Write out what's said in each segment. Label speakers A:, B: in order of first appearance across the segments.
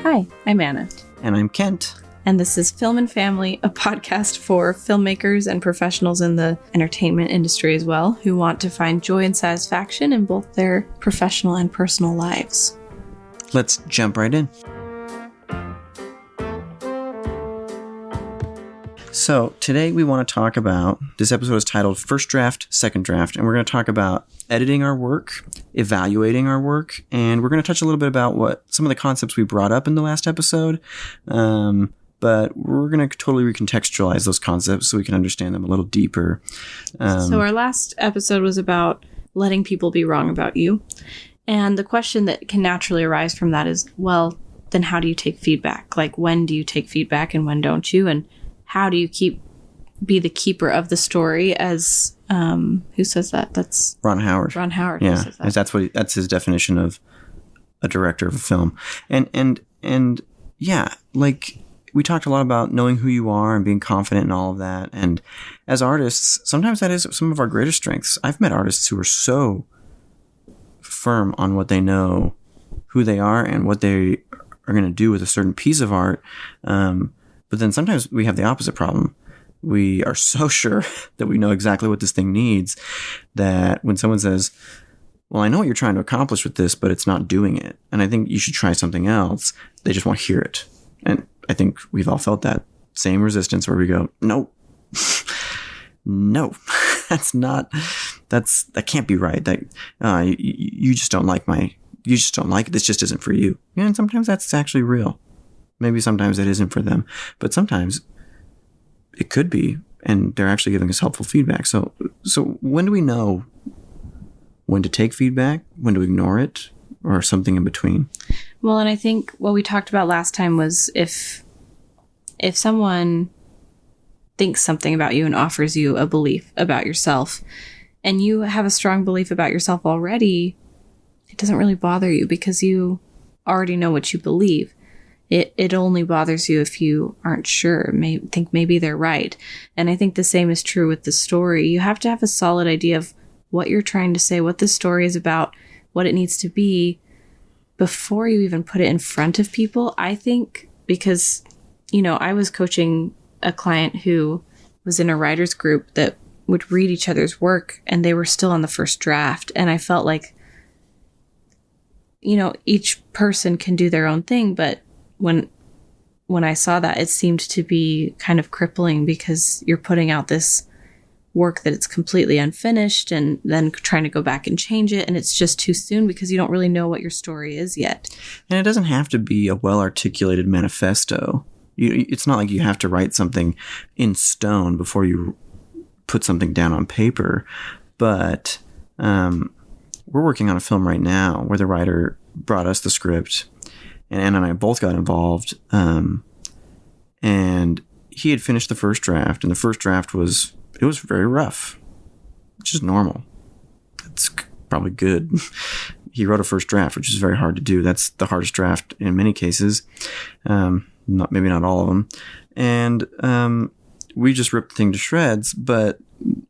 A: Hi, I'm Anna.
B: And I'm Kent.
A: And this is Film and Family, a podcast for filmmakers and professionals in the entertainment industry as well, who want to find joy and satisfaction in both their professional and personal lives.
B: Let's jump right in. So today we want to talk about, this episode is titled First Draft, Second Draft, and we're going to talk about editing our work, evaluating our work, and we're going to touch a little bit about what some of the concepts we brought up in the last episode, but we're going to totally recontextualize those concepts so we can understand them a little deeper.
A: So our last episode was about letting people be wrong about you, and the question that can naturally arise from that is, well, then how do you take feedback? Like, when do you take feedback and when don't you? And how do you be the keeper of the story? As who says that? That's
B: Ron Howard.
A: Ron Howard.
B: Yeah,
A: who says that.
B: That's his definition of a director of a film. And yeah, like we talked a lot about knowing who you are and being confident in all of that. And as artists, sometimes that is some of our greatest strengths. I've met artists who are so firm on what they know, who they are, and what they are going to do with a certain piece of art. But then sometimes we have the opposite problem. We are so sure that we know exactly what this thing needs that when someone says, well, I know what you're trying to accomplish with this, but it's not doing it, and I think you should try something else, they just won't hear it. And I think we've all felt that same resistance where we go, no, no, that can't be right. That you just don't like this just isn't for you. And sometimes that's actually real. Maybe sometimes it isn't for them, but sometimes it could be, and they're actually giving us helpful feedback. So when do we know when to take feedback, when to ignore it, or something in between?
A: Well, and I think what we talked about last time was if someone thinks something about you and offers you a belief about yourself, and you have a strong belief about yourself already, it doesn't really bother you because you already know what you believe. It only bothers you if you aren't sure, think maybe they're right. And I think the same is true with the story. You have to have a solid idea of what you're trying to say, what the story is about, what it needs to be before you even put it in front of people. I think because, I was coaching a client who was in a writer's group that would read each other's work and they were still on the first draft. And I felt like, each person can do their own thing, but when I saw that, it seemed to be kind of crippling because you're putting out this work that it's completely unfinished and then trying to go back and change it. And it's just too soon because you don't really know what your story is yet.
B: And it doesn't have to be a well-articulated manifesto. It's not like you have to write something in stone before you put something down on paper. But we're working on a film right now where the writer brought us the script. And Anna and I both got involved, and he had finished the first draft, and the first draft was very rough, which is normal. It's probably good. He wrote a first draft, which is very hard to do. That's the hardest draft in many cases, maybe not all of them. And we just ripped the thing to shreds, but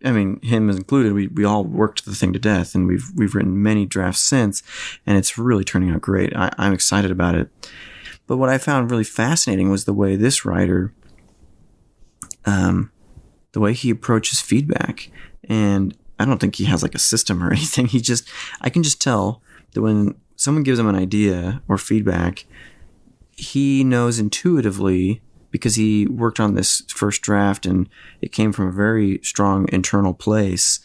B: I mean, him included, we all worked the thing to death, and we've written many drafts since, and it's really turning out great. I'm excited about it. But what I found really fascinating was the way this writer, the way he approaches feedback. And I don't think he has like a system or anything. I can just tell that when someone gives him an idea or feedback, he knows intuitively, because he worked on this first draft and it came from a very strong internal place.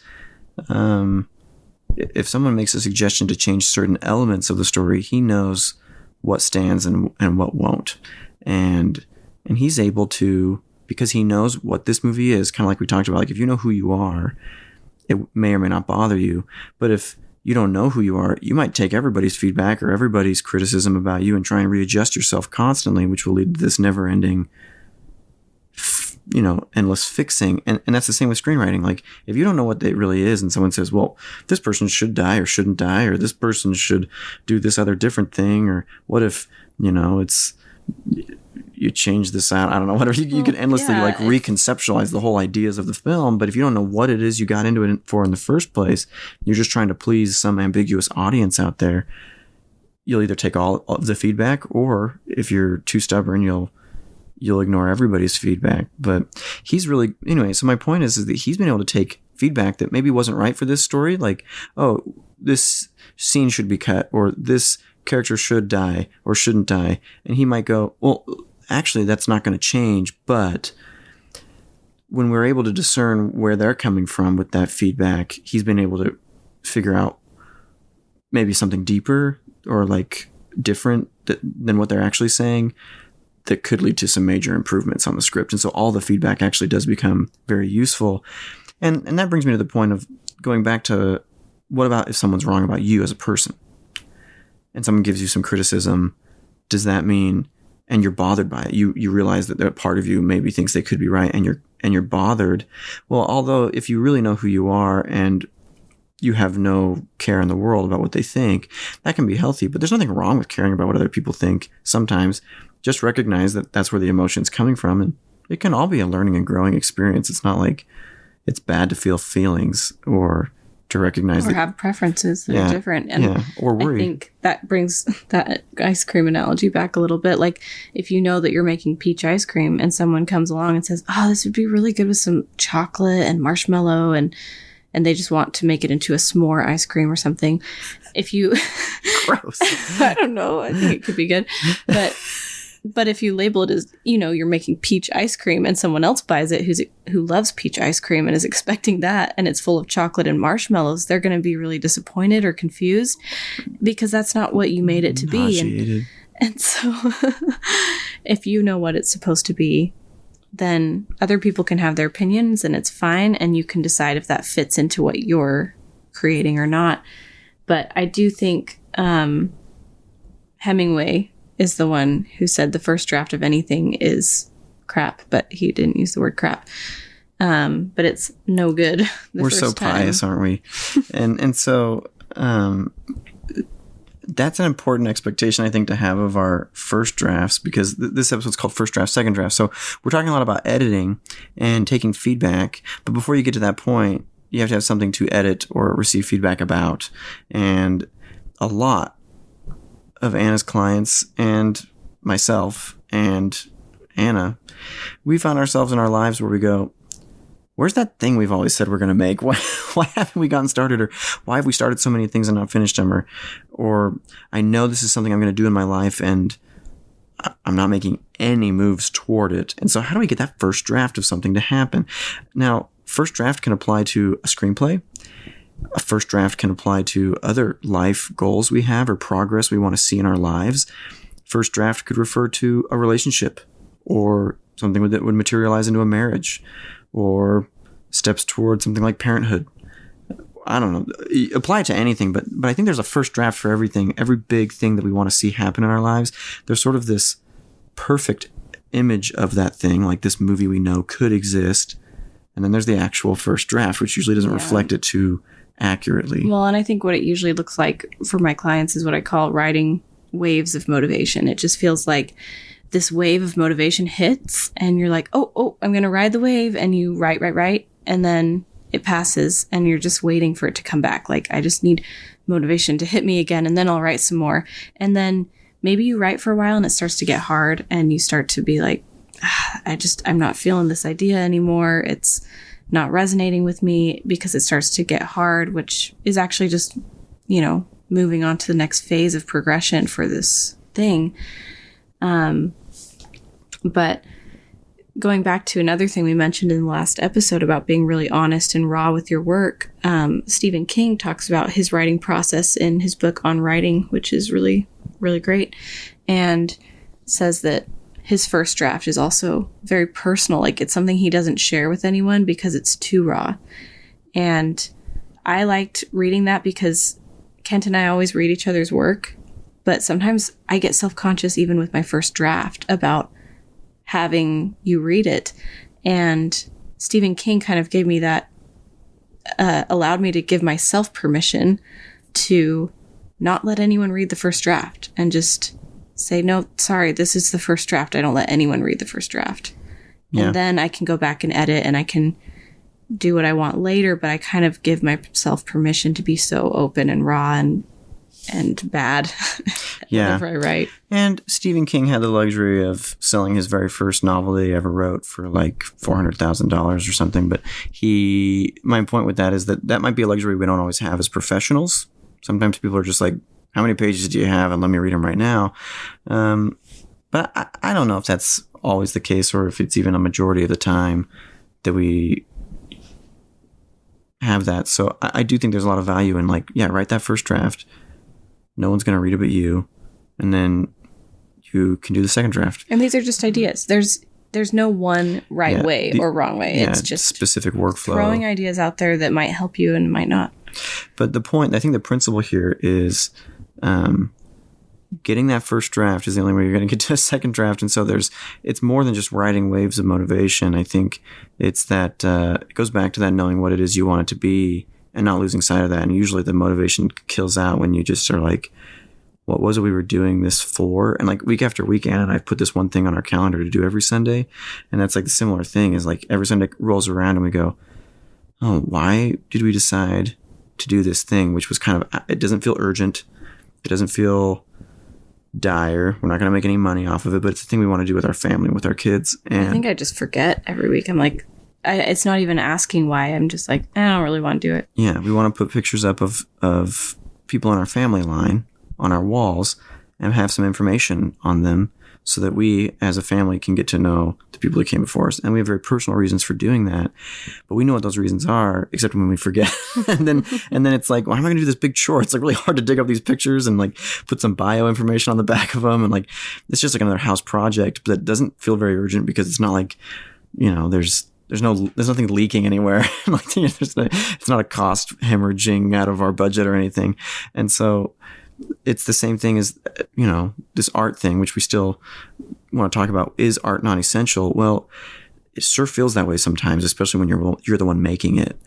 B: If someone makes a suggestion to change certain elements of the story, he knows what stands and what won't. And he's able to, because he knows what this movie is, kind of like we talked about, like if you know who you are, it may or may not bother you. But if you don't know who you are, you might take everybody's feedback or everybody's criticism about you and try and readjust yourself constantly, which will lead to this never-ending, endless fixing. And that's the same with screenwriting. Like, if you don't know what it really is and someone says, well, this person should die or shouldn't die, or this person should do this other different thing, or what if, it's you change this out. I don't know, whatever. You could endlessly reconceptualize the whole ideas of the film. But if you don't know what it is you got into it for in the first place, you're just trying to please some ambiguous audience out there. you'll either take all of the feedback, or if you're too stubborn, you'll ignore everybody's feedback. But he's really, anyway, so my point is that he's been able to take feedback that maybe wasn't right for this story, like, oh, this scene should be cut, or this character should die or shouldn't die, and he might go, well, actually that's not going to change. But when we're able to discern where they're coming from with that feedback, he's been able to figure out maybe something deeper or like different than what they're actually saying that could lead to some major improvements on the script. And so all the feedback actually does become very useful. And that brings me to the point of going back to, what about if someone's wrong about you as a person and someone gives you some criticism? Does that mean, and you're bothered by it, you realize that part of you maybe thinks they could be right, and you're bothered. Well, although if you really know who you are and you have no care in the world about what they think, that can be healthy. But there's nothing wrong with caring about what other people think. Sometimes just recognize that that's where the emotion's coming from, and it can all be a learning and growing experience. It's not like it's bad to feel feelings or to recognize
A: or have preferences that are different. And
B: or worry.
A: I think that brings that ice cream analogy back a little bit. Like, if you know that you're making peach ice cream and someone comes along and says, oh, this would be really good with some chocolate and marshmallow, and they just want to make it into a s'more ice cream or something. If you
B: Gross.
A: I don't know, I think it could be good. But if you label it as, you're making peach ice cream, and someone else buys it who loves peach ice cream and is expecting that, and it's full of chocolate and marshmallows, they're going to be really disappointed or confused, because that's not what you made it to be. And so if you know what it's supposed to be, then other people can have their opinions, and it's fine, and you can decide if that fits into what you're creating or not. But I do think Hemingway is the one who said the first draft of anything is crap, but he didn't use the word crap. But it's no good.
B: We're so pious, aren't we? and so that's an important expectation, I think, to have of our first drafts, because this episode's called First Draft, Second Draft. So we're talking a lot about editing and taking feedback. But before you get to that point, you have to have something to edit or receive feedback about. And a lot of Anna's clients and myself and Anna, we found ourselves in our lives where we go, where's that thing we've always said we're going to make? Why haven't we gotten started? Or why have we started so many things and not finished them? Or I know this is something I'm going to do in my life, and I'm not making any moves toward it. And so how do we get that first draft of something to happen? Now, first draft can apply to a screenplay. A first draft can apply to other life goals we have or progress we want to see in our lives. First draft could refer to a relationship, or something that would materialize into a marriage, or steps towards something like parenthood. I don't know. Apply it to anything, but I think there's a first draft for everything. Every big thing that we want to see happen in our lives, there's sort of this perfect image of that thing, like this movie we know could exist. And then there's the actual first draft, which usually doesn't reflect it too accurately.
A: Well, and I think what it usually looks like for my clients is what I call riding waves of motivation. It just feels like this wave of motivation hits, and you're like, oh, I'm going to ride the wave. And you write. And then it passes, and you're just waiting for it to come back. Like, I just need motivation to hit me again, and then I'll write some more. And then maybe you write for a while and it starts to get hard, and you start to be like, I'm not feeling this idea anymore. It's not resonating with me, because it starts to get hard, which is actually just, moving on to the next phase of progression for this thing. But going back to another thing we mentioned in the last episode about being really honest and raw with your work, Stephen King talks about his writing process in his book On Writing, which is really, really great, and says that his first draft is also very personal. Like, it's something he doesn't share with anyone because it's too raw. And I liked reading that because Kent and I always read each other's work, but sometimes I get self-conscious even with my first draft about having you read it. And Stephen King kind of gave me that, allowed me to give myself permission to not let anyone read the first draft and just say, no, sorry, this is the first draft. I don't let anyone read the first draft. Yeah. And then I can go back and edit, and I can do what I want later, but I kind of give myself permission to be so open and raw and and bad.
B: Yeah.
A: Whatever I write.
B: And Stephen King had the luxury of selling his very first novel that he ever wrote for like $400,000 or something. But my point with that is that might be a luxury we don't always have as professionals. Sometimes people are just like, how many pages do you have? And let me read them right now. But I don't know if that's always the case or if it's even a majority of the time that we have that. So I do think there's a lot of value in like, yeah, write that first draft. No one's going to read it but you. And then you can do the second draft.
A: And these are just ideas. There's no one right way or wrong way. It's just
B: specific workflow.
A: Throwing ideas out there that might help you and might not.
B: But I think the principle here is getting that first draft is the only way you're going to get to a second draft. And so it's more than just riding waves of motivation. I think it's that it goes back to that knowing what it is you want it to be and not losing sight of that. And usually the motivation kills out when you just are like, what was it we were doing this for? And like week after week, Anna and I put this one thing on our calendar to do every Sunday. And that's like the similar thing is like every Sunday rolls around and we go, oh, why did we decide to do this thing? Which was kind of, it doesn't feel urgent. It doesn't feel dire. We're not going to make any money off of it, but it's the thing we want to do with our family, with our kids. And
A: I think I just forget every week. I'm like, it's not even asking why. I'm just like, I don't really want to do it.
B: Yeah. We want to put pictures up of people in our family line on our walls and have some information on them so that we as a family can get to know the people that came before us. And we have very personal reasons for doing that, but we know what those reasons are, except when we forget. and then it's like, why am I going to do this big chore? It's like really hard to dig up these pictures and like put some bio information on the back of them. And like, it's just like another house project, but it doesn't feel very urgent because it's not like, there's nothing leaking anywhere. Like, it's not a cost hemorrhaging out of our budget or anything. And so it's the same thing as, this art thing, which we still want to talk about. Is art non-essential? Well, it sure feels that way sometimes, especially when you're the one making it.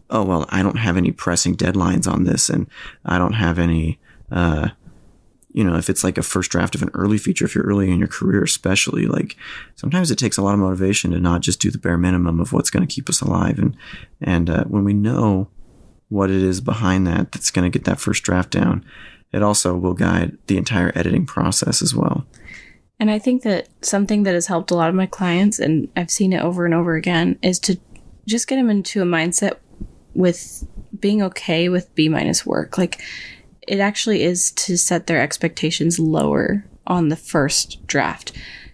B: Oh, well, I don't have any pressing deadlines on this, and I don't have any, if it's like a first draft of an early feature, if you're early in your career, especially, like sometimes it takes a lot of motivation to not just do the bare minimum of what's going to keep us alive. And when we know what it is behind that's going to get that first draft down, it also will guide the entire editing process as well.
A: And I think that something that has helped a lot of my clients, and I've seen it over and over again, is to just get them into a mindset with being okay with B- work. Like, it actually is to set their expectations lower on the first draft.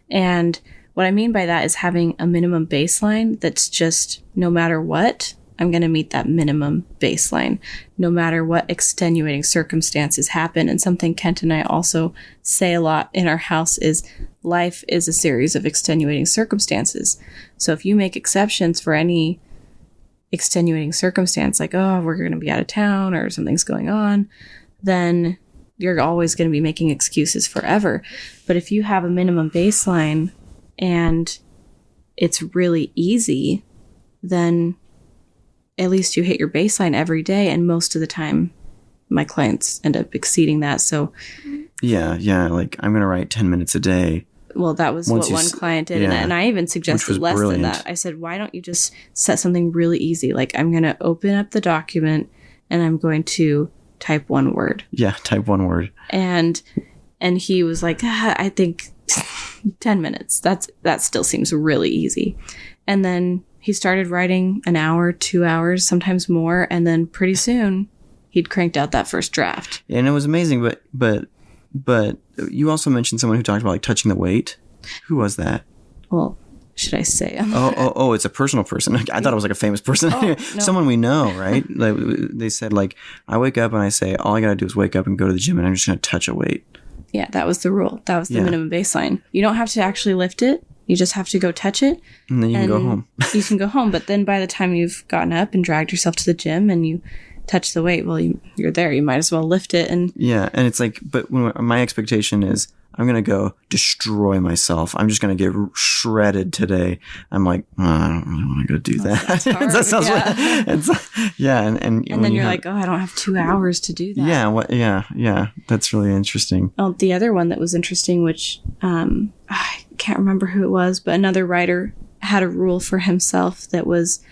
A: And what I mean by that is having a minimum baseline that's just no matter what, I'm going to meet that minimum baseline, no matter what extenuating circumstances happen. And something Kent and I also say a lot in our house is life is a series of extenuating circumstances. So if you make exceptions for any extenuating circumstance, like, oh, we're going to be out of town or something's going on, then you're always going to be making excuses forever. But if you have a minimum baseline and it's really easy, then at least you hit your baseline every day. And most of the time, my clients end up exceeding that. So
B: yeah. Like I'm going to write 10 minutes a day.
A: Well, that was what one client did. And I even suggested less than that. I said, why don't you just set something really easy? Like, I'm going to open up the document and I'm going to type one word.
B: Yeah, type one word.
A: And he was like, I think 10 minutes. That still seems really easy. And then he started writing an hour, 2 hours, sometimes more. And then pretty soon he'd cranked out that first draft.
B: And it was amazing. But you also mentioned someone who talked about like touching the weight. Who was that?
A: Well, should I say?
B: Oh, it's a personal person. I thought it was like a famous person.
A: Oh, no.
B: Someone we know, right? Like they said, like, I wake up and I say, all I got to do is wake up and go to the gym and I'm just going to touch a weight.
A: Yeah, that was the rule. That was the minimum baseline. You don't have to actually lift it. You just have to go touch it.
B: And then you can go home.
A: You can go home. But then by the time you've gotten up and dragged yourself to the gym and you touch the weight, well, you're there. You might as well lift it. And
B: it's like, but my expectation is I'm going to go destroy myself. I'm just going to get shredded today. I'm like, I don't really want to go do that. That sounds
A: and then you're like, I don't have 2 hours to do that.
B: Yeah. That's really interesting.
A: Oh, the other one that was interesting, which I can't remember who it was, but another writer had a rule for himself that was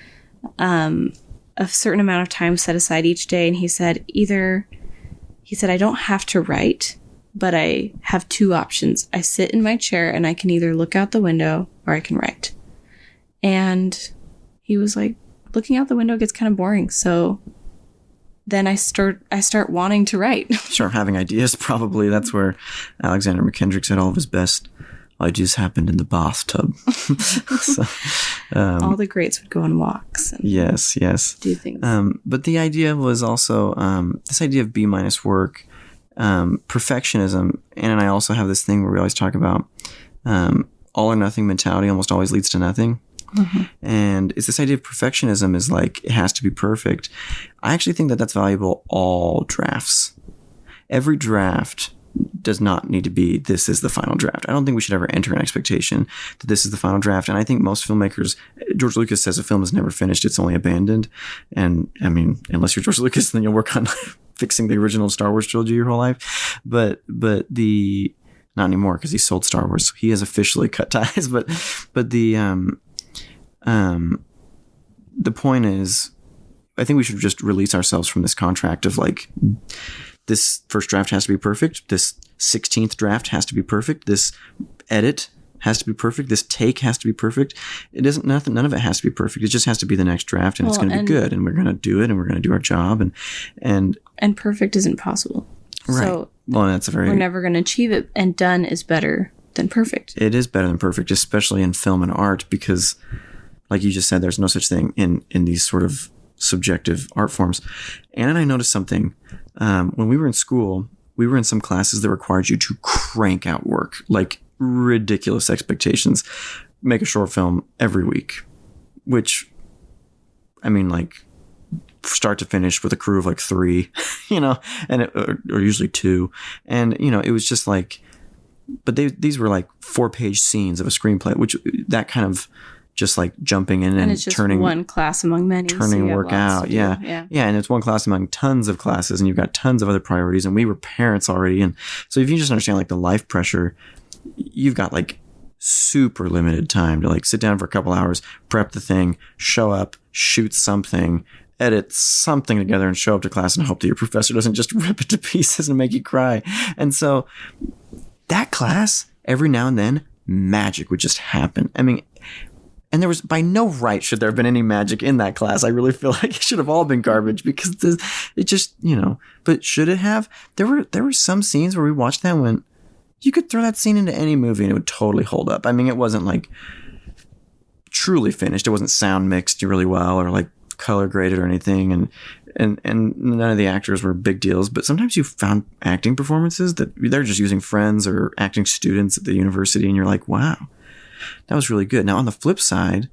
A: a certain amount of time set aside each day. And he said, either he said, I don't have to write, but I have two options. I sit in my chair and I can either look out the window or I can write. And he was like, looking out the window gets kind of boring. So then I start wanting to write.
B: Start having ideas, probably. That's where Alexander McKendrick said all of his best ideas happened in the bathtub. So,
A: all the greats would go on walks. And
B: yes.
A: do things.
B: But the idea was also this idea of B- work, perfectionism. Anna and I also have this thing where we always talk about all or nothing mentality almost always leads to nothing. Mm-hmm. And it's this idea of perfectionism is like, it has to be perfect. I actually think that that's valuable all drafts. Every draft does not need to be, this is the final draft. I don't think we should ever enter an expectation that this is the final draft. And I think most filmmakers, George Lucas says a film is never finished, it's only abandoned. And I mean, unless you're George Lucas, then you'll work on fixing the original Star Wars trilogy your whole life. But not anymore, because he sold Star Wars. So he has officially cut ties. But the point is, I think we should just release ourselves from this contract of like, this first draft has to be perfect. This 16th draft has to be perfect. This edit has to be perfect. This take has to be perfect. It isn't nothing. None of it has to be perfect. It just has to be the next draft, and it's going to be good, and we're going to do it, and we're going to do our job, and
A: perfect isn't possible.
B: Right.
A: So
B: well, that's
A: we're never going to achieve it, and done is better than perfect.
B: It is better than perfect, especially in film and art, because, like you just said, there's no such thing in these sort of subjective art forms. Anna and I noticed something. When we were in school, we were in some classes that required you to crank out work, like ridiculous expectations, make a short film every week, which, I mean, like start to finish with a crew of like 3, and or usually 2. And, it was just like, but these were like 4-page scenes of a screenplay, which that kind of just like jumping in and
A: it's just
B: turning
A: one class among many,
B: turning work out. Yeah. And it's one class among tons of classes, and you've got tons of other priorities. And we were parents already. And so if you just understand like the life pressure, you've got like super limited time to like sit down for a couple hours, prep the thing, show up, shoot something, edit something together, and show up to class and hope that your professor doesn't just rip it to pieces and make you cry. And so that class, every now and then, magic would just happen. I mean, and there was, by no right should there have been any magic in that class. I really feel like it should have all been garbage, because it just, but should it have? There were some scenes where we watched that and went, you could throw that scene into any movie and it would totally hold up. I mean, it wasn't like truly finished. It wasn't sound mixed really well or like color graded or anything. And none of the actors were big deals, but sometimes you found acting performances that they're just using friends or acting students at the university, and you're like, wow, that was really good. Now, on the flip side,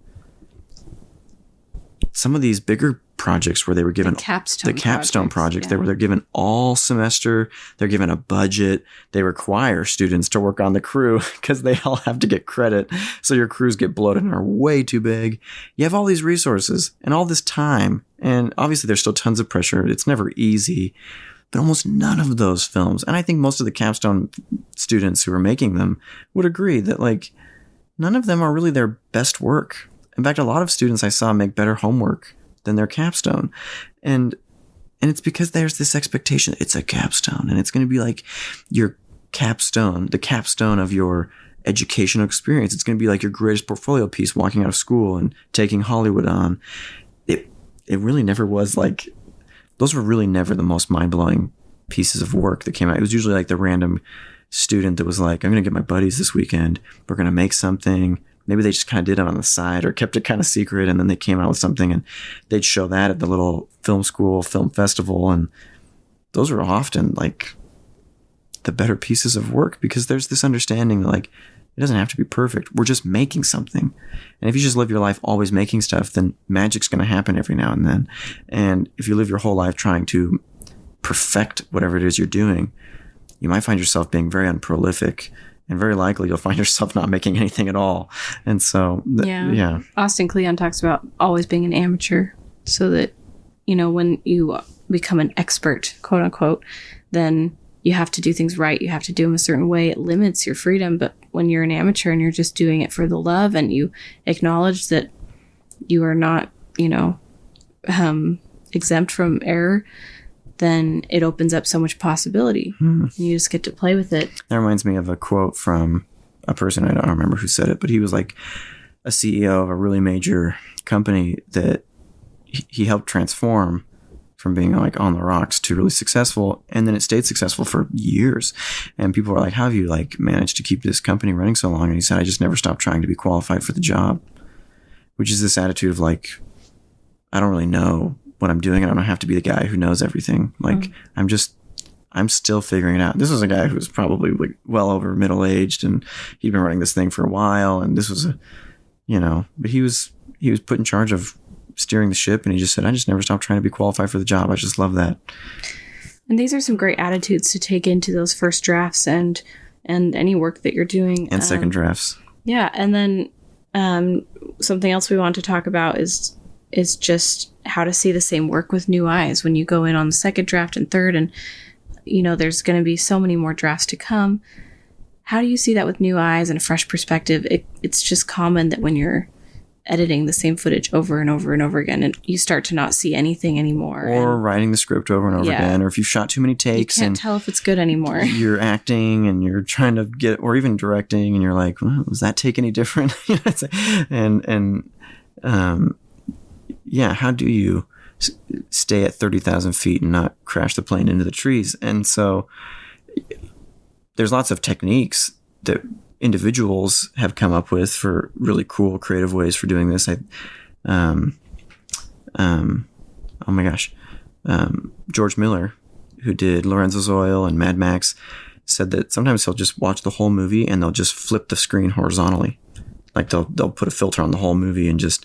B: some of these bigger projects where they were given
A: the
B: capstone projects, they're given all semester, they're given a budget, they require students to work on the crew because they all have to get credit. So your crews get bloated and are way too big. You have all these resources and all this time, and obviously there's still tons of pressure. It's never easy, but almost none of those films, and I think most of the capstone students who are making them would agree that like none of them are really their best work. In fact, a lot of students I saw make better homework than their capstone. And it's because there's this expectation. It's a capstone, and it's going to be like your capstone, the capstone of your educational experience. It's going to be like your greatest portfolio piece walking out of school and taking Hollywood on. It really never was like, those were really never the most mind-blowing pieces of work that came out. It was usually like the random student that was like, I'm going to get my buddies this weekend. We're going to make something. Maybe they just kind of did it on the side or kept it kind of secret, and then they came out with something and they'd show that at the little film school, film festival. And those were often like the better pieces of work, because there's this understanding that like, it doesn't have to be perfect. We're just making something. And if you just live your life always making stuff, then magic's going to happen every now and then. And if you live your whole life trying to perfect whatever it is you're doing, you might find yourself being very unprolific, and very likely you'll find yourself not making anything at all. And so, yeah.
A: Austin Kleon talks about always being an amateur, so that, when you become an expert, quote unquote, then you have to do things right. You have to do them a certain way. It limits your freedom. But when you're an amateur and you're just doing it for the love, and you acknowledge that you are not, exempt from error, then it opens up so much possibility. And you just get to play with it.
B: That reminds me of a quote from a person, I don't remember who said it, but he was like a CEO of a really major company that he helped transform from being like on the rocks to really successful. And then it stayed successful for years. And people were like, how have you like managed to keep this company running so long? And he said, I just never stopped trying to be qualified for the job, which is this attitude of like, I don't really know what I'm doing. I don't have to be the guy who knows everything. Like I'm still figuring it out. This was a guy who was probably like well over middle-aged, and he'd been running this thing for a while. And this was but he was put in charge of steering the ship, and he just said, I just never stopped trying to be qualified for the job. I just love that.
A: And these are some great attitudes to take into those first drafts and any work that you're doing.
B: And second drafts.
A: Yeah. And then something else we want to talk about is just how to see the same work with new eyes when you go in on the second draft and third, and there's going to be so many more drafts to come. How do you see that with new eyes and a fresh perspective? It's just common that when you're editing the same footage over and over and over again, and you start to not see anything anymore.
B: Or writing the script over and over again, or if you've shot too many takes.
A: You can't tell if it's good anymore.
B: You're acting and you're trying to get, or even directing, and you're like, well, was that take any different? How do you stay at 30,000 feet and not crash the plane into the trees? And so there's lots of techniques that individuals have come up with for really cool, creative ways for doing this. George Miller, who did Lorenzo's Oil and Mad Max, said that sometimes he'll just watch the whole movie and they'll just flip the screen horizontally. Like they'll put a filter on the whole movie and just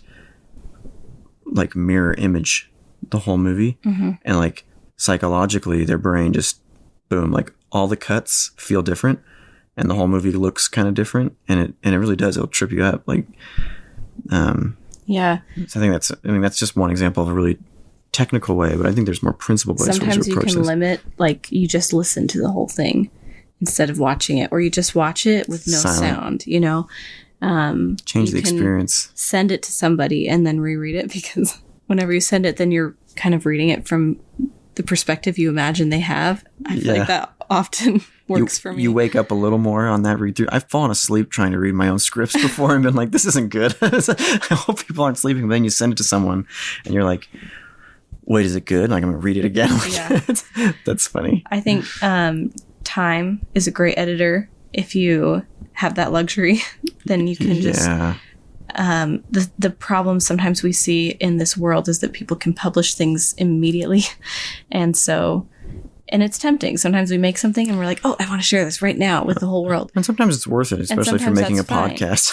B: like mirror image the whole movie. And like psychologically their brain just boom, like all the cuts feel different and the whole movie looks kind of different, and it really does. It'll trip you up. Like, so I think that's just one example of a really technical way, but I think there's more principled ways.
A: Sometimes you can limit, like you just listen to the whole thing instead of watching it, or you just watch it with no sound,
B: change the experience.
A: Send it to somebody and then reread it, because whenever you send it, then you're kind of reading it from the perspective you imagine they have. I feel like that often works for me.
B: You wake up a little more on that read through. I've fallen asleep trying to read my own scripts before and been like, this isn't good. I hope people aren't sleeping. But then you send it to someone and you're like, wait, is it good? Like, I'm going to read it again. That's funny.
A: I think time is a great editor. If you have that luxury, then you can just... The problem sometimes we see in this world is that people can publish things immediately. And it's tempting. Sometimes we make something and we're like, oh, I want to share this right now with the whole world.
B: And sometimes it's worth it, especially if you're making a podcast.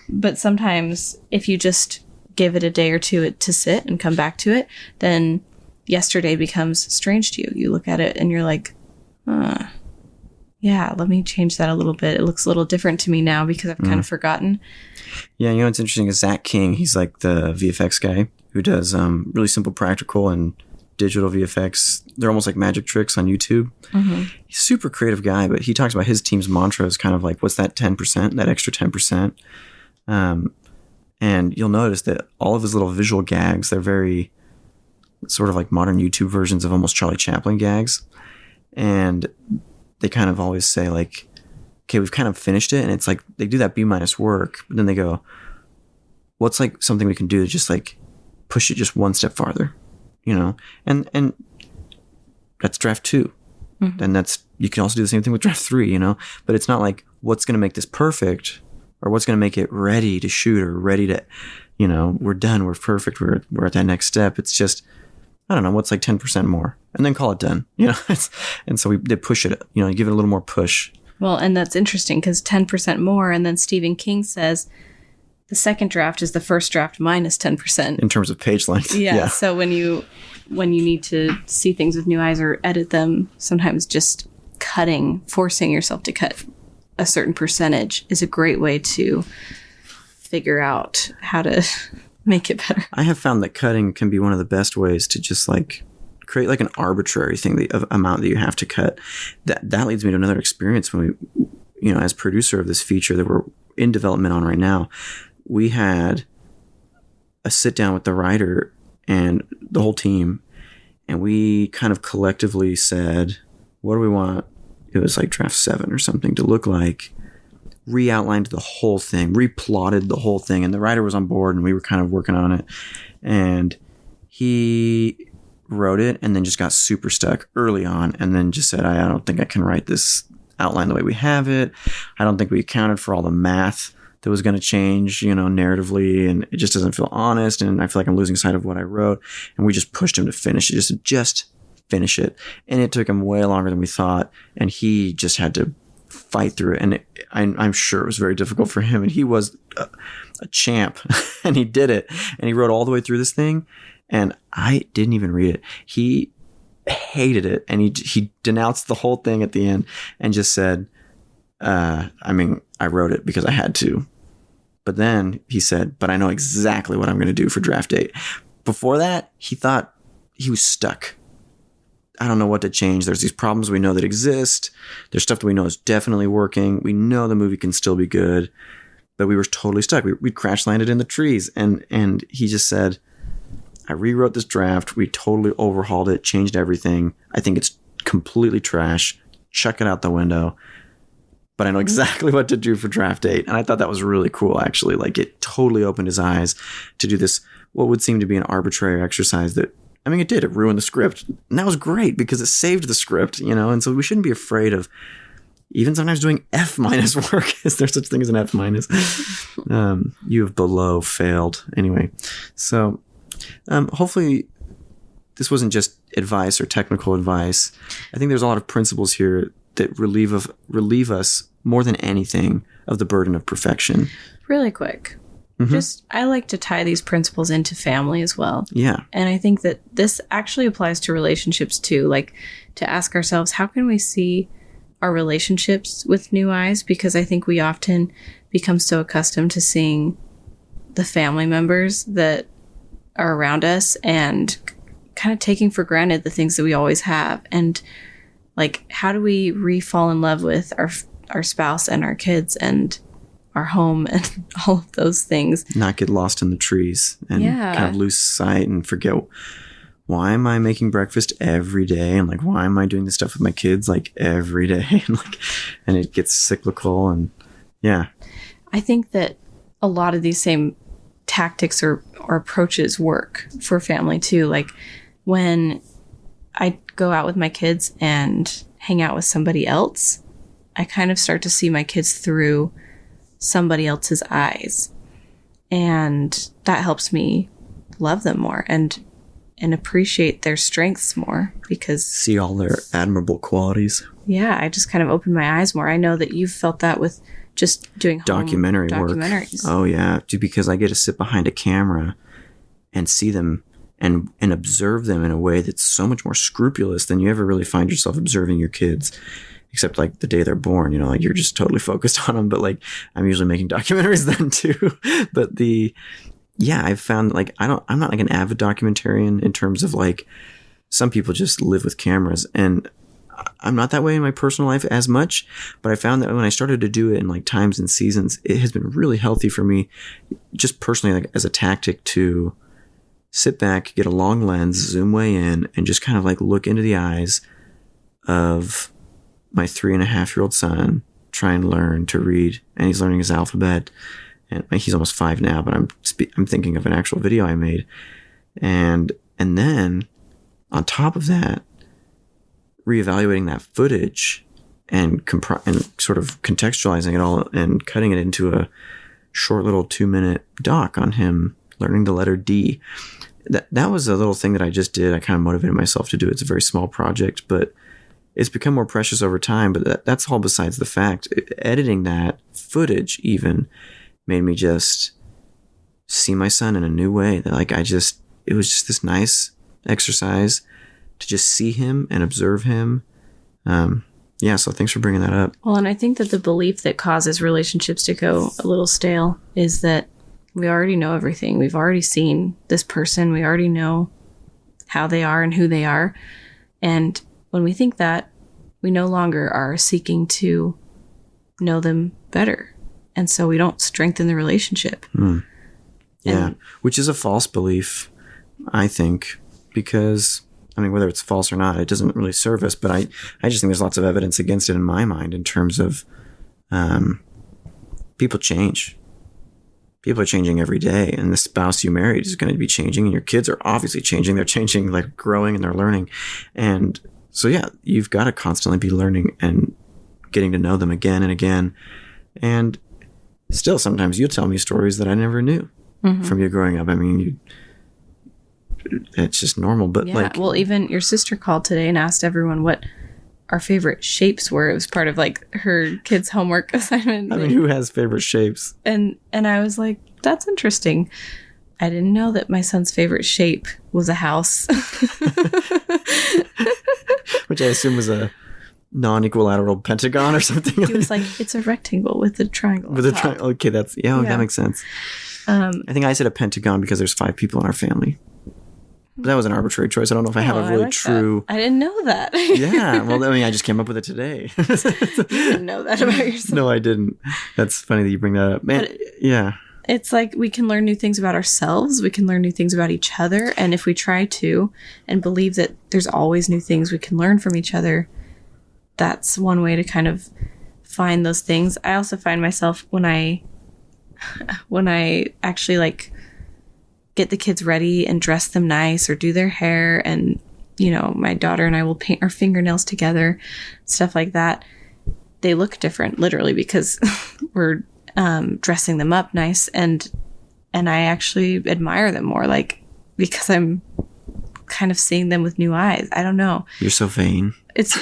A: But sometimes if you just give it a day or two to sit and come back to it, then yesterday becomes strange to you. You look at it and you're like, yeah, let me change that a little bit. It looks a little different to me now because I've kind of forgotten. Yeah,
B: what's interesting is Zach King. He's like the VFX guy who does really simple practical and digital VFX. They're almost like magic tricks on YouTube. He's a super creative guy, but he talks about his team's mantra is kind of like, what's that 10%, that extra 10%? And you'll notice that all of his little visual gags, they're very sort of like modern YouTube versions of almost Charlie Chaplin gags. And they kind of always say like, okay, we've kind of finished it. And it's like, they do that B- work, but then they go, what's like something we can do to just like push it just one step farther, and that's draft 2. And you can also do the same thing with draft 3, but it's not like what's going to make this perfect or what's going to make it ready to shoot or ready to, we're done. We're perfect. We're at that next step. It's just, I don't know, what's like 10% more, and then call it done, and so they push it, you give it a little more push.
A: Well, and that's interesting because 10% more. And then Stephen King says the second draft is the first draft minus 10%.
B: In terms of page length.
A: Yeah. So when you need to see things with new eyes or edit them, sometimes just forcing yourself to cut a certain percentage is a great way to figure out how to make it better.
B: I have found that cutting can be one of the best ways to just like create like an arbitrary thing, of amount that you have to cut. That leads me to another experience when we, as producer of this feature that we're in development on right now, we had a sit down with the writer and the whole team, And we kind of collectively said, what do we want? It was like draft 7 or something to look like. Re-outlined the whole thing, replotted the whole thing. And the writer was on board and we were kind of working on it. And he wrote it and then just got super stuck early on and then just said, I don't think I can write this outline the way we have it. I don't think we accounted for all the math that was going to change, narratively, and it just doesn't feel honest. And I feel like I'm losing sight of what I wrote. And we just pushed him to finish it, just finish it. And it took him way longer than we thought. And he just had to fight through it. And I'm sure it was very difficult for him. And he was a champ and he did it. And he wrote all the way through this thing. And I didn't even read it. He hated it. And he denounced the whole thing at the end and just said, I wrote it because I had to. But then he said, but I know exactly what I'm going to do for draft 8. Before that, he thought he was stuck. I don't know what to change. There's these problems we know that exist. There's stuff that we know is definitely working. We know the movie can still be good, but we were totally stuck. We crash landed in the trees. And he just said, I rewrote this draft. We totally overhauled it, changed everything. I think it's completely trash. Chuck it out the window. But I know exactly what to do for draft 8. And I thought that was really cool, actually. Like, it totally opened his eyes to do this, what would seem to be an arbitrary exercise that, it did. It ruined the script. And that was great because it saved the script, And so we shouldn't be afraid of even sometimes doing F- work. Is there such thing as an F-? You have below failed. Anyway, so hopefully this wasn't just advice or technical advice. I think there's a lot of principles here that relieve us more than anything of the burden of perfection.
A: Really quick. Mm-hmm. I like to tie these principles into family as well.
B: Yeah.
A: And I think that this actually applies to relationships too. Like, to ask ourselves, how can we see our relationships with new eyes? Because I think we often become so accustomed to seeing the family members that are around us and kind of taking for granted the things that we always have. And like, how do we re-fall in love with our spouse and our kids and our home and all of those things?
B: Not get lost in the trees and kind of lose sight and forget, why am I making breakfast every day? And like, why am I doing this stuff with my kids like every day? And it gets cyclical. And yeah.
A: I think that a lot of these same tactics or approaches work for family too. Like, when I go out with my kids and hang out with somebody else, I kind of start to see my kids through somebody else's eyes. And that helps me love them more and appreciate their strengths more, because
B: see all their admirable qualities.
A: Yeah, I just kind of opened my eyes more. I know that you've felt that with just doing
B: documentaries. Oh yeah, because I get to sit behind a camera and see them and observe them in a way that's so much more scrupulous than you ever really find yourself observing your kids, except like the day they're born, like you're just totally focused on them. But like, I'm usually making documentaries then too. But I've found like, I'm not like an avid documentarian in terms of like, some people just live with cameras, and I'm not that way in my personal life as much. But I found that when I started to do it in like times and seasons, it has been really healthy for me, just personally, like as a tactic to sit back, get a long lens, zoom way in, and just kind of like look into the eyes of my 3.5-year-old son, try and learn to read. And he's learning his alphabet, and he's almost 5 now, but I'm thinking of an actual video I made. And then on top of that, reevaluating that footage and sort of contextualizing it all and cutting it into a short little 2-minute doc on him learning the letter D. That was a little thing that I just did. I kind of motivated myself to do it. It's a very small project, but it's become more precious over time. But that's all besides the fact. Editing that footage even made me just see my son in a new way. Like it was just this nice exercise to just see him and observe him. So thanks for bringing that up.
A: Well, and I think that the belief that causes relationships to go a little stale is that we already know everything. We've already seen this person. We already know how they are and who they are. And when we think that, we no longer are seeking to know them better. And so we don't strengthen the relationship.
B: Yeah, which is a false belief, I think, because I mean, whether it's false or not, it doesn't really serve us. But I just think there's lots of evidence against it in my mind in terms of people change. People are changing every day, and the spouse you married is going to be changing, and your kids are obviously changing. They're changing, like growing, and they're learning. And so, yeah, you've got to constantly be learning and getting to know them again and again. And still, sometimes you'll tell me stories that I never knew from you growing up. I mean, it's just normal. But
A: well, even your sister called today and asked everyone what our favorite shapes were. It was part of like her kids' homework assignment.
B: I mean, who has favorite shapes?
A: And I was like, that's interesting. I didn't know that my son's favorite shape was a house.
B: Which I assume was a non-equilateral pentagon or something.
A: He was like, it's a rectangle with a triangle.
B: With a triangle. Okay, that makes sense. I think I said a pentagon because there's 5 people in our family. But that was an arbitrary choice. I don't know if I have a really true...
A: That. I didn't know that.
B: Yeah. Well, I mean, I just came up with it today.
A: You didn't know that about yourself.
B: No, I didn't. That's funny that you bring that up. Man, yeah.
A: It's like we can learn new things about ourselves. We can learn new things about each other. And if we try to and believe that there's always new things we can learn from each other, that's one way to kind of find those things. I also find myself when I actually like get the kids ready and dress them nice or do their hair, and my daughter and I will paint our fingernails together, stuff like that. They look different, literally, because we're dressing them up nice, and I actually admire them more, like, because I'm kind of seeing them with new eyes. I don't know.
B: You're so vain.
A: It's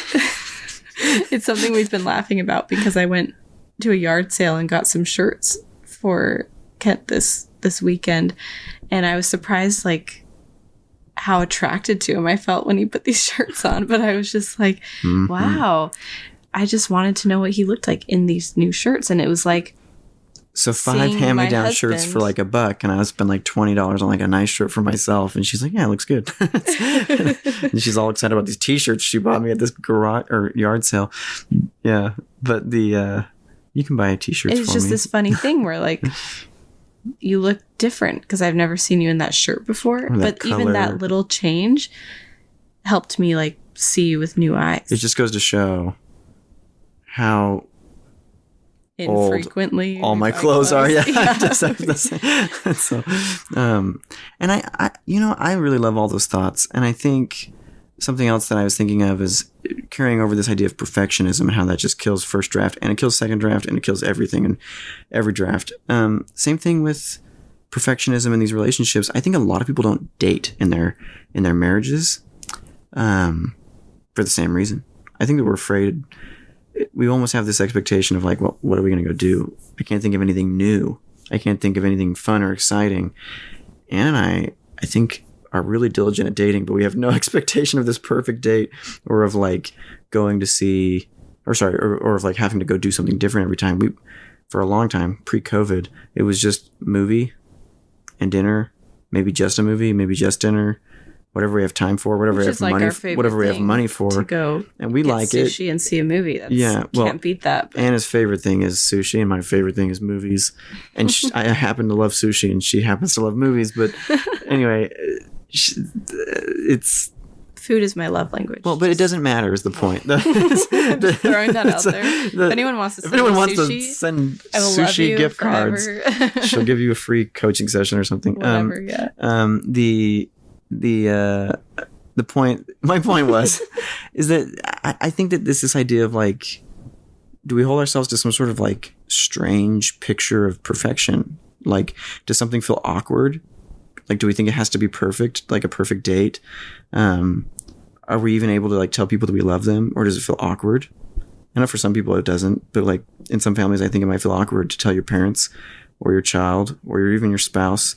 A: it's something we've been laughing about because I went to a yard sale and got some shirts for Kent this weekend, and I was surprised like how attracted to him I felt when he put these shirts on. But I was just like, wow, I just wanted to know what he looked like in these new shirts. And it was like,
B: so 5 hand-me-down shirts for like $1, and I would spend like $20 on like a nice shirt for myself. And she's like, yeah, it looks good. And she's all excited about these t-shirts she bought me at this garage or yard sale. Yeah. But you can buy t-shirts for me.
A: It's just this funny thing where like, you look different because I've never seen you in that shirt before. But color. Even that little change helped me like see you with new eyes.
B: It just goes to show how
A: infrequently
B: all my clothes are. Yeah. So, and I really love all those thoughts. And I think something else that I was thinking of is carrying over this idea of perfectionism and how that just kills first draft, and it kills second draft, and it kills everything in every draft. Same thing with perfectionism in these relationships. I think a lot of people don't date in their marriages for the same reason. I think that we're afraid. We almost have this expectation of like, well, what are we going to go do? I can't think of anything new. I can't think of anything fun or exciting. Anne and I think, are really diligent at dating, but we have no expectation of this perfect date, or of like going to see, or of like having to go do something different every time. For a long time, pre-COVID, it was just movie and dinner, maybe just a movie, maybe just dinner, whatever we have time for, whatever we have
A: like
B: money, whatever we have money for,
A: to go
B: and we like
A: sushi and see a movie. Can't beat that.
B: But. Anna's favorite thing is sushi, and my favorite thing is movies. And I happen to love sushi, and she happens to love movies. But anyway. It's
A: food is my love language.
B: Well, but it doesn't matter is the point.
A: I'm just throwing that out there. If anyone wants to send
B: sushi gift cards, she'll give you a free coaching session or something.
A: Whatever, yeah.
B: The point, my point was, is that I think that this idea of like, do we hold ourselves to some sort of like strange picture of perfection? Like, does something feel awkward? Like, do we think it has to be perfect, like a perfect date? Are we even able to like tell people that we love them, or does it feel awkward? I know for some people it doesn't, but like in some families, I think it might feel awkward to tell your parents or your child or even your spouse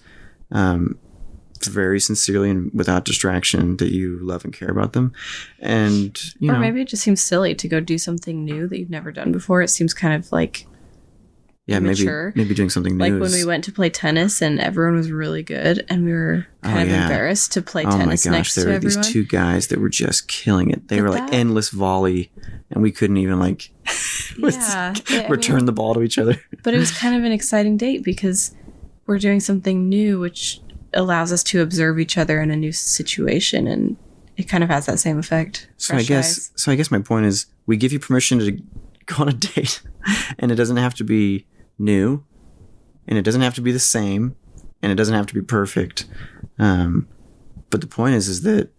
B: very sincerely and without distraction that you love and care about them. And,
A: or maybe it just seems silly to go do something new that you've never done before. It seems kind of like,
B: yeah, maybe doing something new.
A: Like when we went to play tennis and everyone was really good, and we were kind of embarrassed to play tennis next to everyone.
B: There were these 2 guys that were just killing it. They were like endless volley, and we couldn't even like return the ball to each other.
A: But it was kind of an exciting date because we're doing something new, which allows us to observe each other in a new situation, and it kind of has that same effect.
B: So I guess my point is, we give you permission to go on a date, and it doesn't have to be new, and it doesn't have to be the same, and it doesn't have to be perfect. But the point is that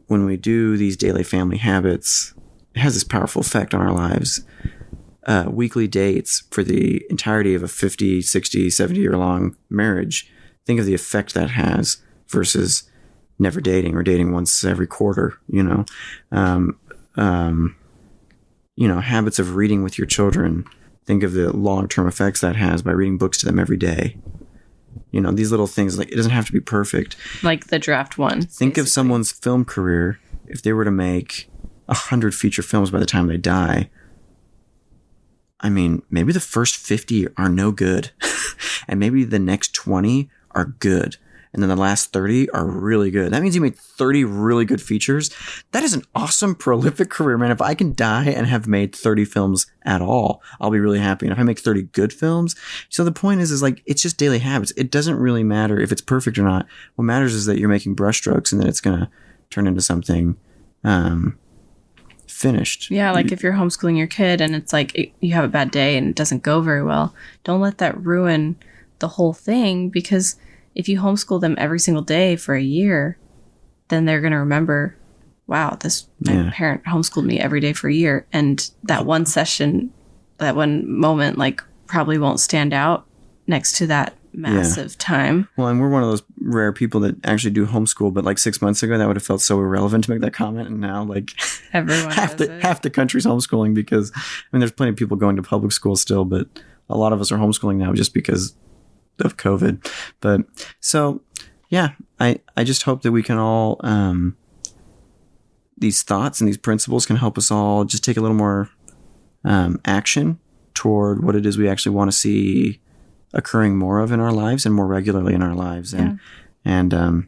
B: when we do these daily family habits, it has this powerful effect on our lives. Weekly dates for the entirety of a 50, 60, 70-year-long marriage, think of the effect that has versus never dating or dating once every quarter, habits of reading with your children. Think of the long-term effects that has by reading books to them every day. These little things, like, it doesn't have to be perfect.
A: Like the draft one.
B: Think of someone's film career. If they were to make 100 feature films by the time they die, I mean, maybe the first 50 are no good. And maybe the next 20 are good. And then the last 30 are really good. That means you made 30 really good features. That is an awesome, prolific career, man. If I can die and have made 30 films at all, I'll be really happy. And if I make 30 good films, so the point is like, it's just daily habits. It doesn't really matter if it's perfect or not. What matters is that you're making brushstrokes and that it's going to turn into something finished.
A: Yeah, like if you're homeschooling your kid and it's like you have a bad day and it doesn't go very well, don't let that ruin the whole thing, because if you homeschool them every single day for a year, then they're going to remember, wow, my parent homeschooled me every day for a year. And that one session, that one moment, like, probably won't stand out next to that massive time.
B: Well, and we're one of those rare people that actually do homeschool, but like 6 months ago, that would have felt so irrelevant to make that comment. And now, like,
A: everyone
B: half the country's homeschooling, because, I mean, there's plenty of people going to public school still, but a lot of us are homeschooling now just because of COVID. But so, yeah, I just hope that we can all, these thoughts and these principles can help us all just take a little more action toward what it is we actually want to see occurring more of in our lives and more regularly in our lives. And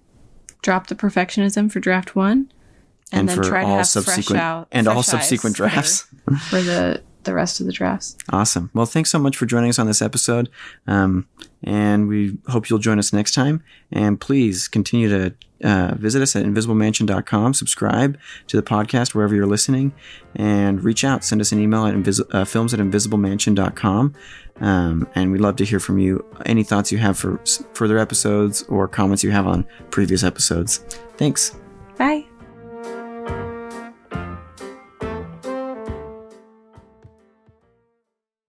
A: drop the perfectionism for draft one, and then try to have
B: subsequent drafts
A: for the rest of the drafts.
B: Awesome. Well, thanks so much for joining us on this episode. And we hope you'll join us next time. And please continue to visit us at invisiblemansion.com. Subscribe to the podcast wherever you're listening, and reach out. Send us an email at films@invisiblemansion.com. And we'd love to hear from you. Any thoughts you have for further episodes or comments you have on previous episodes. Thanks.
A: Bye.